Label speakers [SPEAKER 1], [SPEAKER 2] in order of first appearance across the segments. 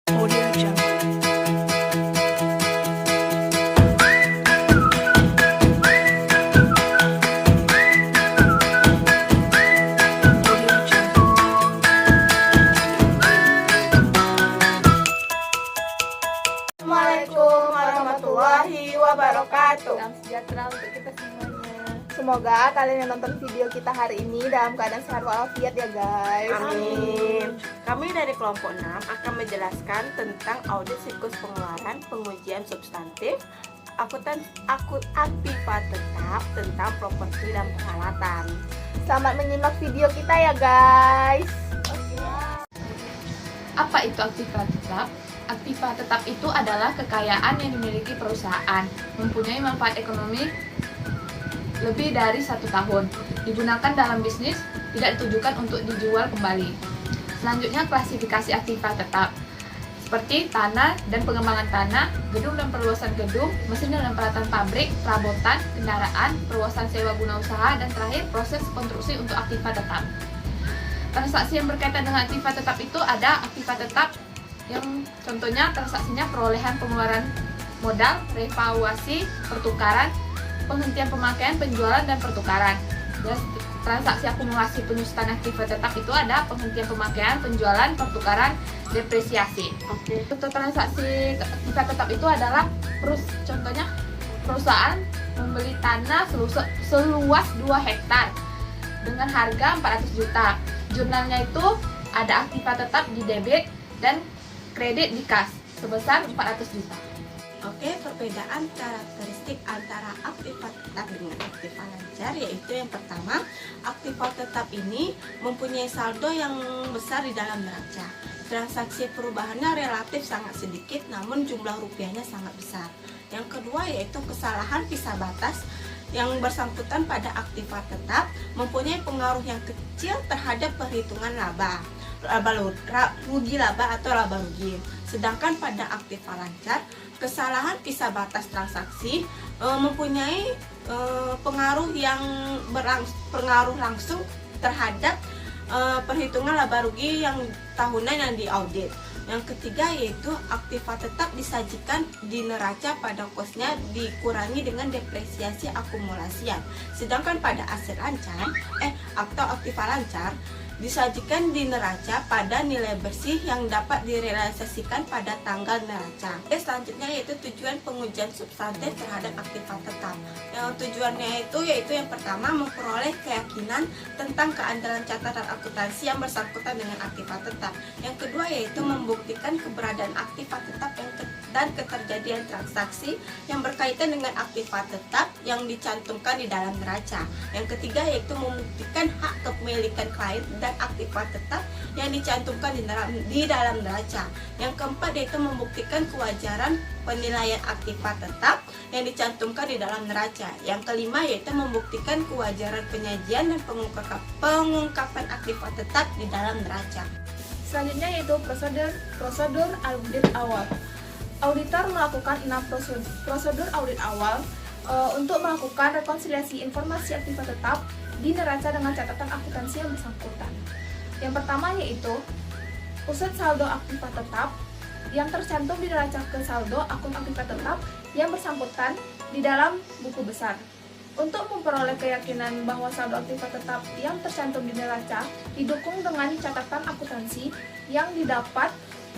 [SPEAKER 1] Audio Jungle. Audio Jungle.
[SPEAKER 2] Assalamualaikum warahmatullahi wabarakatuh.
[SPEAKER 3] Salam sejahtera untuk kita semuanya.
[SPEAKER 2] Semoga kalian yang nonton video kita hari ini dalam keadaan sehat walafiat ya guys.
[SPEAKER 4] Amin. Kami dari kelompok 6 akan menjelaskan tentang audit siklus pengeluaran, pengujian substantif, aktiva tetap tentang properti dan peralatan.
[SPEAKER 2] Selamat menyimak video kita ya guys.
[SPEAKER 3] Apa itu aktiva tetap? Aktiva tetap itu adalah kekayaan yang dimiliki perusahaan, mempunyai manfaat ekonomi lebih dari 1 tahun, digunakan dalam bisnis, tidak ditujukan untuk dijual kembali. Selanjutnya klasifikasi aktiva tetap, seperti tanah dan pengembangan tanah, gedung dan perluasan gedung, mesin dan peralatan pabrik, perabotan, kendaraan, perluasan sewa guna usaha, dan terakhir proses konstruksi untuk aktiva tetap. Transaksi yang berkaitan dengan aktiva tetap itu ada aktiva tetap yang contohnya transaksinya perolehan pengeluaran modal, revaluasi, pertukaran, penghentian pemakaian, penjualan, dan pertukaran. Dan transaksi akumulasi penyusutan aktiva tetap itu ada penghentian pemakaian, penjualan, pertukaran, depresiasi. Untuk transaksi aktiva tetap itu adalah contohnya perusahaan membeli tanah seluas 2 hektar dengan harga 400 juta. Jurnalnya itu ada aktiva tetap di debit dan kredit di kas sebesar 400 juta.
[SPEAKER 4] Oke, perbedaan karakteristik antara aktiva tetap dengan aktiva lancar yaitu yang pertama, aktiva tetap ini mempunyai saldo yang besar di dalam neraca. Transaksi perubahannya relatif sangat sedikit namun jumlah rupiahnya sangat besar. Yang kedua yaitu kesalahan pisah batas yang bersangkutan pada aktiva tetap mempunyai pengaruh yang kecil terhadap perhitungan rugi laba atau laba rugi. Sedangkan pada aktiva lancar, kesalahan pisah batas transaksi mempunyai pengaruh langsung terhadap perhitungan laba rugi yang tahunan yang diaudit. Yang ketiga yaitu aktiva tetap disajikan di neraca pada kosnya dikurangi dengan depresiasi akumulasian. Sedangkan pada aset lancar atau aktiva lancar disajikan di neraca pada nilai bersih yang dapat direalisasikan pada tanggal neraca. Selanjutnya yaitu tujuan pengujian substantif terhadap aktiva tetap. Yang tujuannya yaitu yang pertama memperoleh keyakinan tentang keandalan catatan akuntansi yang bersangkutan dengan aktiva tetap. Yang kedua yaitu membuktikan keberadaan aktiva tetap dan keterjadian transaksi yang berkaitan dengan aktiva tetap yang dicantumkan di dalam neraca. Yang ketiga yaitu membuktikan hak kepemilikan klien dan aktiva tetap yang dicantumkan di dalam neraca. Yang keempat yaitu membuktikan kewajaran penilaian aktiva tetap yang dicantumkan di dalam neraca. Yang kelima yaitu membuktikan kewajaran penyajian dan pengungkapan aktiva tetap di dalam neraca.
[SPEAKER 2] Selanjutnya yaitu prosedur audit awal. Auditor melakukan 6 prosedur audit awal untuk melakukan rekonsiliasi informasi aktiva tetap di neraca dengan catatan akuntansi yang bersangkutan. Yang pertama yaitu usut saldo aktiva tetap yang tercantum di neraca ke saldo akun aktiva tetap yang bersangkutan di dalam buku besar. Untuk memperoleh keyakinan bahwa saldo aktiva tetap yang tercantum di neraca didukung dengan catatan akuntansi yang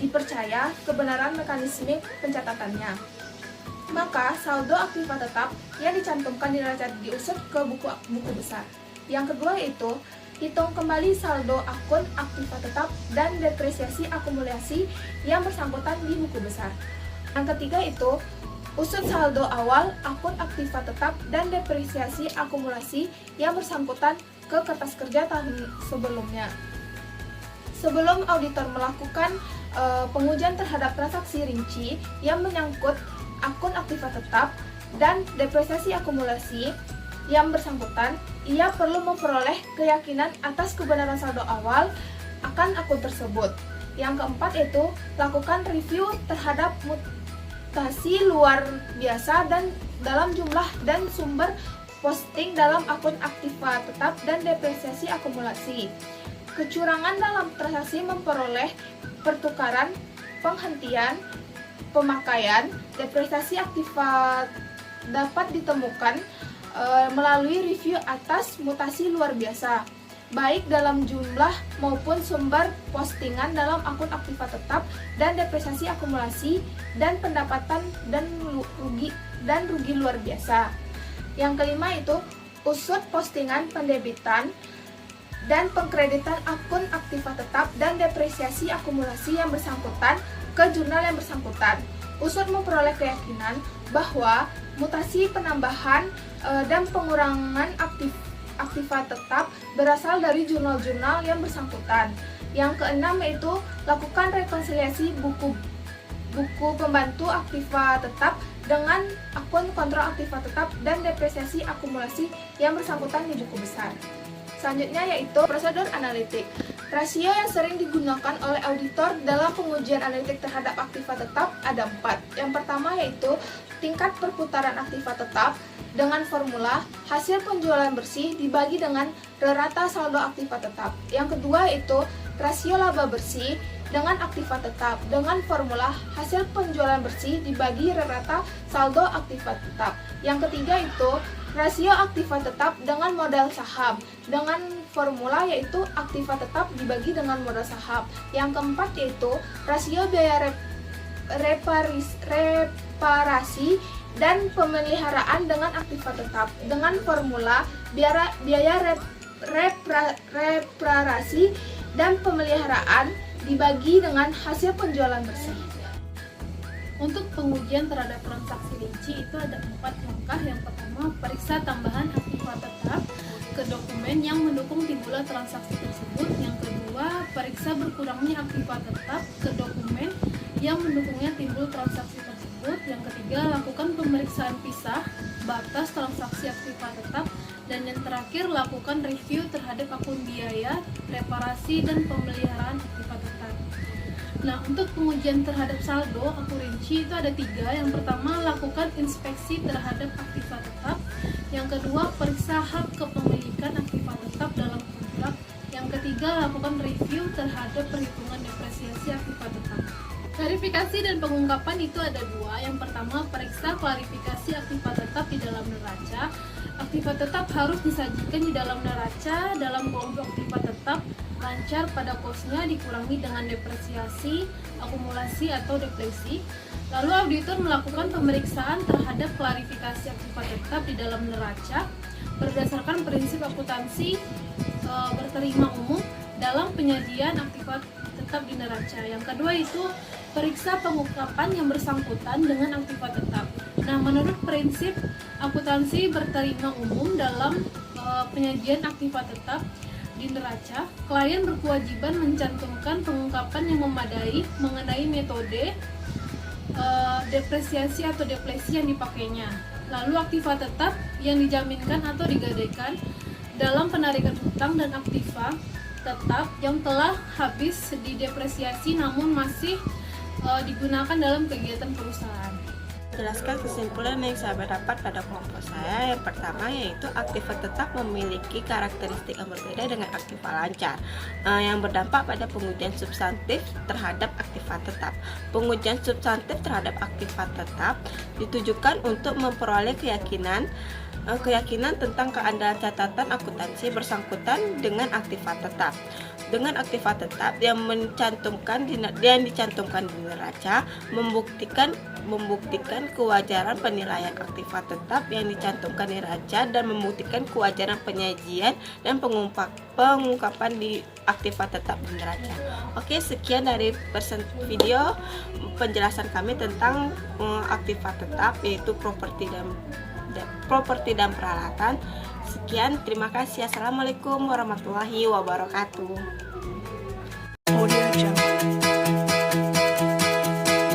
[SPEAKER 2] dipercaya kebenaran mekanisme pencatatannya. Maka saldo aktiva tetap yang dicantumkan di neraca diusut ke buku besar. Yang kedua yaitu hitung kembali saldo akun aktiva tetap dan depresiasi akumulasi yang bersangkutan di buku besar. Yang ketiga itu usut saldo awal akun aktiva tetap dan depresiasi akumulasi yang bersangkutan ke kertas kerja tahun sebelumnya. Sebelum auditor melakukan pengujian terhadap transaksi rinci yang menyangkut akun aktiva tetap dan depresiasi akumulasi yang bersangkutan, ia perlu memperoleh keyakinan atas kebenaran saldo awal akan akun tersebut. Yang keempat itu lakukan review terhadap mutasi luar biasa dan dalam jumlah dan sumber posting dalam akun aktiva tetap dan depresiasi akumulasi. Kecurangan dalam transaksi memperoleh pertukaran penghentian pemakaian, depresiasi aktiva dapat ditemukan melalui review atas mutasi luar biasa, baik dalam jumlah maupun sumber postingan dalam akun aktiva tetap, dan depresiasi akumulasi dan pendapatan dan rugi luar biasa. Yang kelima itu usut postingan pendebitan dan pengkreditan akun aktiva tetap dan depresiasi akumulasi yang bersangkutan ke jurnal yang bersangkutan. Usut memperoleh keyakinan bahwa mutasi penambahan dan pengurangan aktiva tetap berasal dari jurnal-jurnal yang bersangkutan. Yang keenam yaitu lakukan rekonsiliasi buku pembantu aktiva tetap dengan akun kontrol aktiva tetap dan depresiasi akumulasi yang bersangkutan di buku besar. Selanjutnya yaitu prosedur analitik. Rasio yang sering digunakan oleh auditor dalam pengujian analitik terhadap aktiva tetap ada 4. Yang pertama yaitu tingkat perputaran aktiva tetap dengan formula hasil penjualan bersih dibagi dengan rata saldo aktiva tetap. Yang kedua yaitu rasio laba bersih dengan aktiva tetap dengan formula hasil penjualan bersih dibagi rata saldo aktiva tetap. Yang ketiga itu rasio aktiva tetap dengan modal saham dengan formula yaitu aktiva tetap dibagi dengan modal saham. Yang keempat yaitu rasio biaya reparasi dan pemeliharaan dengan aktiva tetap dengan formula biaya reparasi dan pemeliharaan dibagi dengan hasil penjualan bersih.
[SPEAKER 5] Untuk pengujian terhadap transaksi rinci itu ada 4 langkah. Yang pertama, periksa tambahan aktiva tetap ke dokumen yang mendukung timbulnya transaksi tersebut. Yang kedua, periksa berkurangnya aktiva tetap ke dokumen yang mendukungnya timbul transaksi tersebut. Yang ketiga, lakukan pemeriksaan pisah batas transaksi aktiva tetap. Dan yang terakhir, lakukan review terhadap akun biaya, reparasi, dan pemeliharaan aktiva tetap. Nah, untuk pengujian terhadap saldo akurensi itu ada 3. Yang pertama, lakukan inspeksi terhadap aktiva tetap. Yang kedua, periksa hak kepemilikan aktiva tetap dalam kontrak. Yang ketiga, lakukan review terhadap perhitungan depresiasi aktiva tetap. Klarifikasi dan pengungkapan itu ada 2. Yang pertama, periksa klarifikasi aktiva tetap di dalam neraca. Aktiva tetap harus disajikan di dalam neraca dalam kelompok aktiva tetap lancar pada kosnya dikurangi dengan depresiasi, akumulasi atau depresi. Lalu auditor melakukan pemeriksaan terhadap klarifikasi aktiva tetap di dalam neraca berdasarkan prinsip akuntansi berterima umum dalam penyajian aktiva tetap di neraca. Yang kedua itu periksa pengungkapan yang bersangkutan dengan aktiva tetap. Nah, menurut prinsip akuntansi berterima umum dalam penyajian aktiva tetap di neraca, klien berkewajiban mencantumkan pengungkapan yang memadai mengenai metode depresiasi atau depresi yang dipakainya. Lalu aktiva tetap yang dijaminkan atau digadaikan dalam penarikan hutang dan aktiva tetap yang telah habis didepresiasi namun masih digunakan dalam kegiatan perusahaan.
[SPEAKER 4] Jelaskan kesimpulan yang saya dapat pada kelompok saya. Yang pertama yaitu aktiva tetap memiliki karakteristik yang berbeda dengan aktiva lancar yang berdampak pada pengujian substantif terhadap aktiva tetap. Pengujian substantif terhadap aktiva tetap ditujukan untuk memperoleh keyakinan tentang keandalan catatan akuntansi bersangkutan dengan aktiva tetap. Dengan aktiva tetap yang dicantumkan di neraca membuktikan kewajaran penilaian aktiva tetap yang dicantumkan di neraca dan membuktikan kewajaran penyajian dan pengungkapan di aktiva tetap di neraca. Oke, sekian dari video penjelasan kami tentang aktiva tetap, yaitu properti dan peralatan. Sekian, terima kasih. Assalamualaikum warahmatullahi wabarakatuh.
[SPEAKER 1] Audio Jungle.